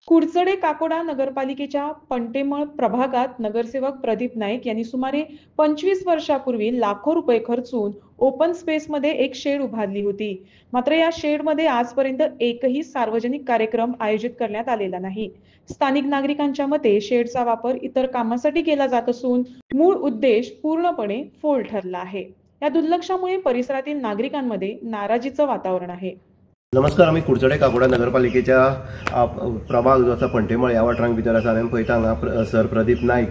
कुडचडे काकोडा नगरपालिकेच्या पंटेमळ प्रभागात नगरसेवक प्रदीप नाईक यांनी सुमारे 25 वर्षापूर्वी लाखो रुपये खर्चून ओपन स्पेसमध्ये एक शेड उभारली होती. मात्र या शेडमध्ये आजपर्यंत एकही सार्वजनिक कार्यक्रम आयोजित करण्यात आलेला नाही. स्थानिक नागरिकांच्या मते शेडचा वापर इतर कामासाठी केला जात असून मूळ उद्देश पूर्णपणे फोल ठरला आहे. या दुर्लक्षामुळे परिसरातील नागरिकांमध्ये नाराजीचं वातावरण आहे. नमस्कार, आम्ही कुडचडे काकोडा नगरपालिकेच्या प्रभाग जो आसा पंटेमळ ह्या वाठारांत भितर आसा. आनी पळयता हांगा सर प्रदीप नाईक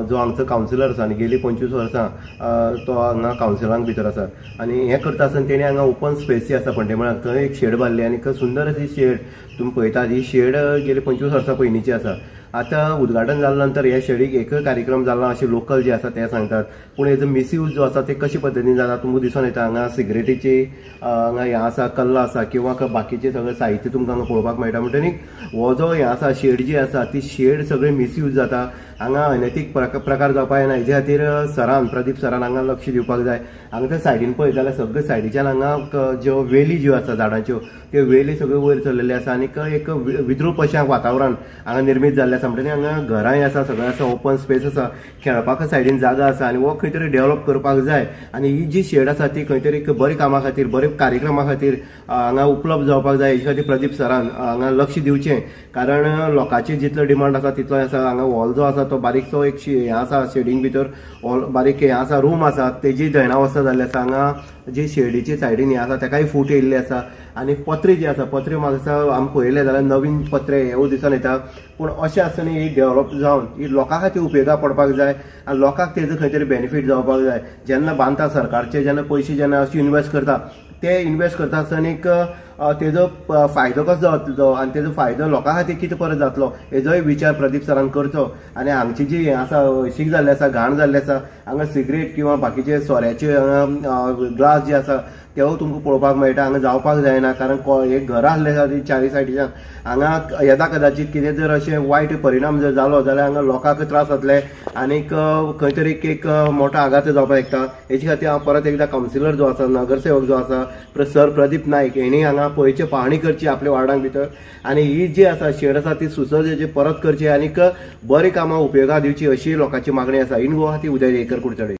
जो हांगचो कावन्सिलर आसा आनी गेली 25 वर्सां तो हांगा कावन्सिलांत भितर आसा. आनी हें करता आसतना तेणी हांगा ओपन स्पेस जी आसा पंटेमळांत थंय एक शेड बांदली आनी सुंदर अशी शेड तुमी पळयतात. ही शेड गेली 25 वर्सां पयलींची आसा. आतां उद्घाटन जाल्या नंतर ह्या शेडीक एकय कार्यक्रम जालो अशें लोकल जे आसा ते सांगतात. पूण हेजो मिसयूज जो आसा ते कशे पद्दतीन जाता तुमकां दिसून येता. हांगा सिगरेटीची हांगा हें आसा कल्लां आसा किंवा बाकीचें सगळें साहित्य तुमकां हांगा पळोवपाक मेळटा. म्हणटकीर हो जो हें आसा शेड जी आसा ती शेड सगळें मिसयूज जाता. हांगा अनैतीक प्रकार जावपाक येना. हेजे खातीर सरान प्रदीप सरान हांगा लक्ष दिवपाक जाय. हांगा त्या सायडीन पळयत जाल्यार सगळे सायडीच्यान हांगा ज्यो वेली ज्यो आसा झाडांच्यो त्यो वेली सगळ्यो वयर चल्लेल्यो आसा आनी एक विद्रूप अशें वातावरण हांगा निर्मीत जाल्लें आसा. म्हणटकीर हांगा घरांय आसा, सगळें आसा, ओपन स्पेस आसा, खेळपाक सायडीन जागा आसा आनी हो खंय तरी डेव्हलप करपाक जाय. आनी ही जी शेड आसा ती खंय तरी बरे कामा खातीर, बरे कार्यक्रमा खातीर हांगा उपलब्ध जावपाक जाय. हेजे खातीर प्रदीप सरान हांगा लक्ष दिवचें. कारण लोकांची जितलो डिमांड आसा तितलो आसा. हांगा हॉल जो आसा तो बारीकसो एक हें आसा, शेडींग भितर हॉल बारीक हें आसा, रूम आसा, तेजी धयणावस्था जाल्ली आसा. हांगा जी शेडीची सायडीन हें आसा तेकाय फूट येयल्ली आसा. आनी पत्रे जी आसा, पत्रे म्हाका आमी पळयले जाल्यार नवीन पत्रे हेवूय दिसून येता. पूण अशें आसतना ही डेव्हलप जावन ही लोकां खातीर उपेगा पडपाक जाय आनी लोकांक तेजो खंय तरी बेनिफीट जावपाक जाय. जेन्ना बांदता सरकारचे जेन्ना पयशे जेन्ना अशें इन्वेस्ट करता ते इन्वेस्ट करता आसतना तेजो फायदो कसो जातलो आनी तेजो फायदो लोकां खातीर कितें परत जातलो हेजोय विचार प्रदीप सरान करचो. आनी हांगची जी हें आसा, हळशीक जाल्ली आसा, घाण जाल्ली आसा, हांगा सिगरेट किंवा बाकीचे सोऱ्याचे ग्लास जे आसा तेवूय तुमकां पळोवपाक मेळटा. हांगा जावपाक जायना. कारण एक घरां आसलें आसा ती चारी सायडीच्यान. हांगा येदा कदाचित कितें जर अशें वायट परिणाम जर जालो जाल्यार हांगा लोकांक त्रास जातले आनीक खंय तरी एक मोठो आघात जावपाक शकता. हेजे खातीर हांव परत एकदा कावन्सिलर जो आसा, नगरसेवक जो आसा सर प्रदीप नाईक हेणी हांगा पळयचे, पाहणी करची आपल्या वार्डांत भितर आनी ही जी आसा शेड आसा ती सुसज्ज परत करची आनीक बरी कामां उपयोगा दिवची अशी लोकांची मागणी आसा. इन गोवा ती उदय कुडचडे.